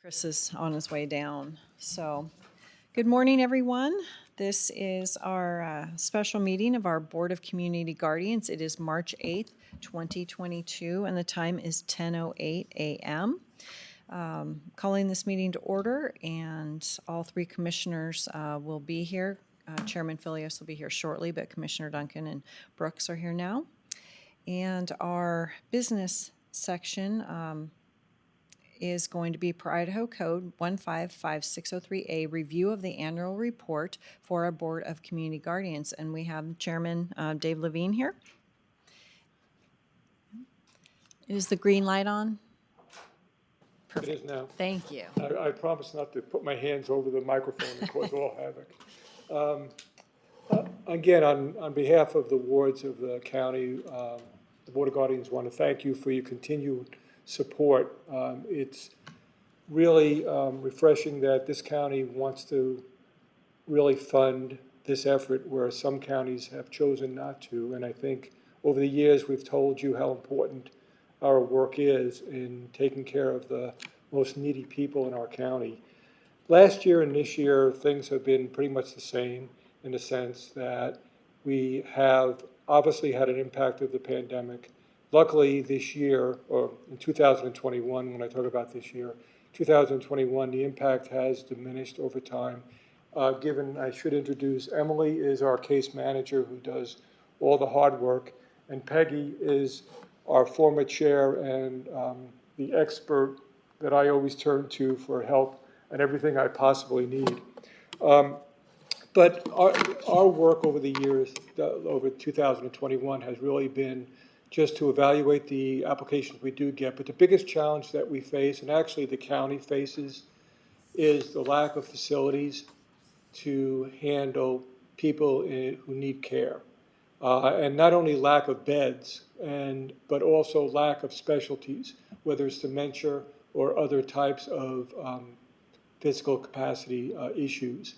Chris is on his way down. So, good morning, everyone. This is our special meeting of our Board of Community Guardians. It is March 8th, 2022, and the time is 10:08 a.m. Calling this meeting to order, and all three commissioners will be here. Chairman Filios will be here shortly, but Commissioner Duncan and Brooks are here now. And our business section is going to be per Idaho Code 155-603A, review of the annual report for our Board of Community Guardians. And we have Chairman Dave Levine here. Is the green light on? Perfect. It is now. Thank you. I promise not to put my hands over the microphone and cause all havoc. Again, on behalf of the wards of the county, the Board of Guardians want to thank you for your continued support. It's really refreshing that this county wants to really fund this effort where some counties have chosen not to. And I think over the years, we've told you how important our work is in taking care of the most needy people in our county. Last year and this year, things have been pretty much the same in the sense that we have obviously had an impact of the pandemic. Luckily this year, or in 2021, when I talk about this year, 2021, the impact has diminished over time. Given, I should introduce, Emily is our case manager who does all the hard work, and Peggy is our former chair and the expert that I always turn to for help and everything I possibly need. But our work over the years, over 2021, has really been just to evaluate the applications we do get. But the biggest challenge that we face, and actually the county faces, is the lack of facilities to handle people who need care. And not only lack of beds, but also lack of specialties, whether it's dementia or other types of physical capacity issues.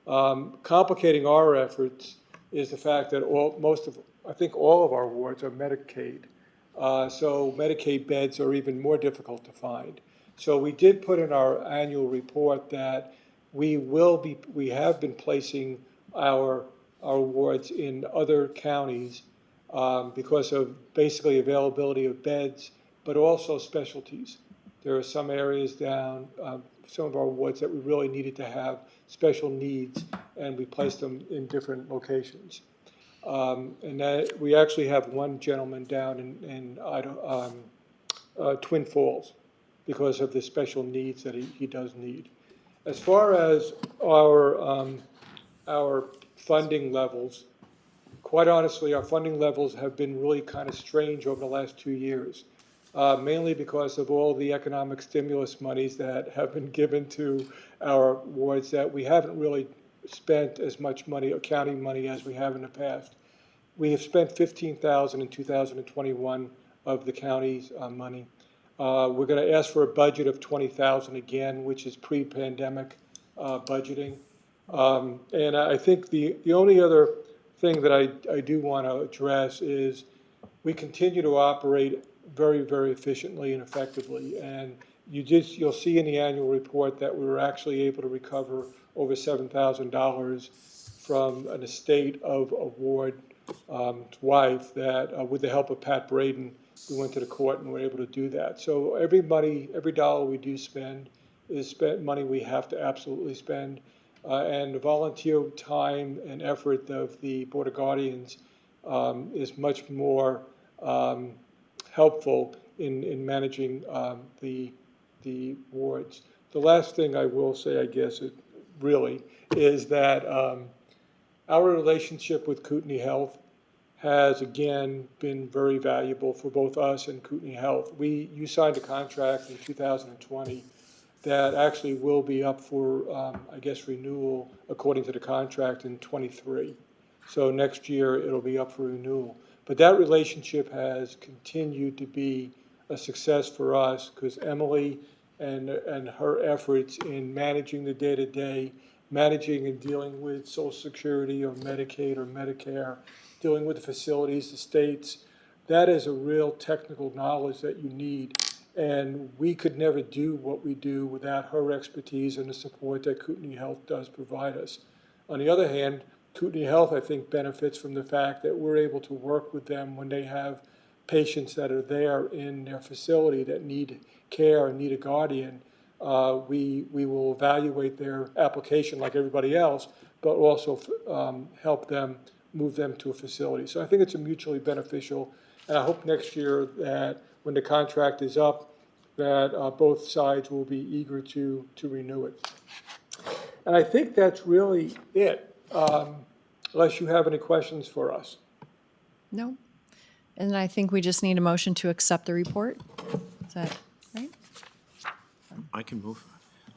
Complicating our efforts is the fact that I think all of our wards are Medicaid. So Medicaid beds are even more difficult to find. So we did put in our annual report that we have been placing our wards in other counties because of basically availability of beds, but also specialties. There are some areas down, some of our wards that we really needed to have special needs, and we placed them in different locations. And that we actually have one gentleman down in Idaho, Twin Falls, because of the special needs that he does need. As far as our funding levels, quite honestly, our funding levels have been really kind of strange over the last 2 years, mainly because of all the economic stimulus monies that have been given to our wards that we haven't really spent as much money, county money, as we have in the past. We have spent $15,000 in 2021 of the county's money. We're going to ask for a budget of $20,000 again, which is pre-pandemic budgeting. And I think the only other thing that I do want to address is we continue to operate very, very efficiently and effectively. And you'll see in the annual report that we were actually able to recover over $7,000 from an estate of a ward's wife that, with the help of Pat Braden, we went to the court and were able to do that. So every dollar we do spend is money we have to absolutely spend. And the volunteer time and effort of the Board of Guardians is much more helpful in managing the wards. The last thing I will say, I guess, is that our relationship with Kootenai Health has again been very valuable for both us and Kootenai Health. You signed a contract in 2020 that actually will be up for, I guess, renewal according to the contract in 23. So next year it'll be up for renewal. But that relationship has continued to be a success for us because Emily and her efforts in managing the day-to-day, managing and dealing with Social Security or Medicaid or Medicare, dealing with the facilities, the states, that is a real technical knowledge that you need. And we could never do what we do without her expertise and the support that Kootenai Health does provide us. On the other hand, Kootenai Health, I think, benefits from the fact that we're able to work with them when they have patients that are there in their facility that need care and need a guardian. We will evaluate their application like everybody else, but also help them move them to a facility. So I think it's a mutually beneficial, and I hope next year that when the contract is up, that both sides will be eager to renew it. And I think that's really it, unless you have any questions for us. No. And I think we just need a motion to accept the report. Is that right? I can move.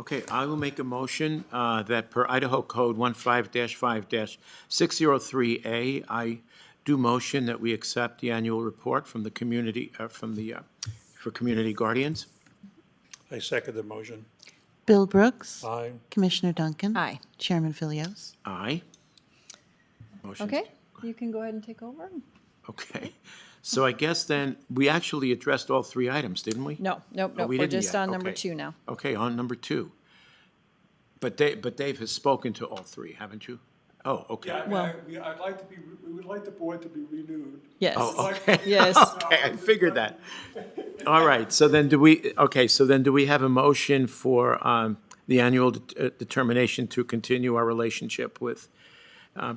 Okay, I will make a motion that per Idaho Code 15-5-603A, I do motion that we accept the annual report from the community, for Community Guardians. I second the motion. Bill Brooks. Aye. Commissioner Duncan. Aye. Chairman Philios. Aye. Motion's- Okay, you can go ahead and take over. Okay, so I guess then, we actually addressed all three items, didn't we? No, nope, Oh, nope. we We're didn't just yet. on number Okay. 2 now. Okay, on number 2. But Dave has spoken to all three, haven't you? Oh, okay. Well- I'd like to be, we would like the board to be renewed. Yes. Oh, okay. Yes. Okay, I figured that. All right, so then do we have a motion for the annual determination to continue our relationship with,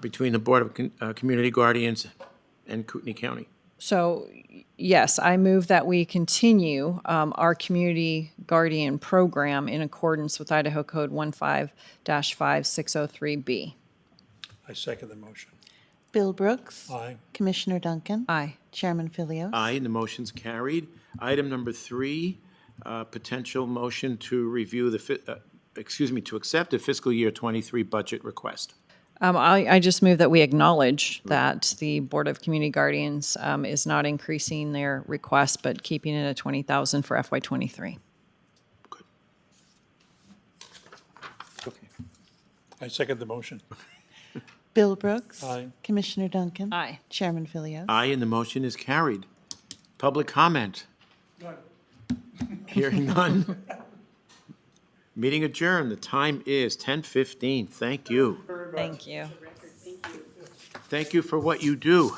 between the Board of Community Guardians and Kootenai County? So, yes, I move that we continue our community guardian program in accordance with Idaho Code 15-5603B. I second the motion. Bill Brooks. Aye. Commissioner Duncan. Aye. Chairman Philios. Aye, and the motion's carried. Item number 3, potential motion to review to accept the fiscal year 23 budget request. I just move that we acknowledge that the Board of Community Guardians is not increasing their request, but keeping it at $20,000 for FY23. Okay. I second the motion. Bill Brooks. Aye. Commissioner Duncan. Aye. Chairman Philios. Aye, and the motion is carried. Public comment? Hearing none. Meeting adjourned. The time is 10:15. Thank you. Thank you. Thank you for what you do.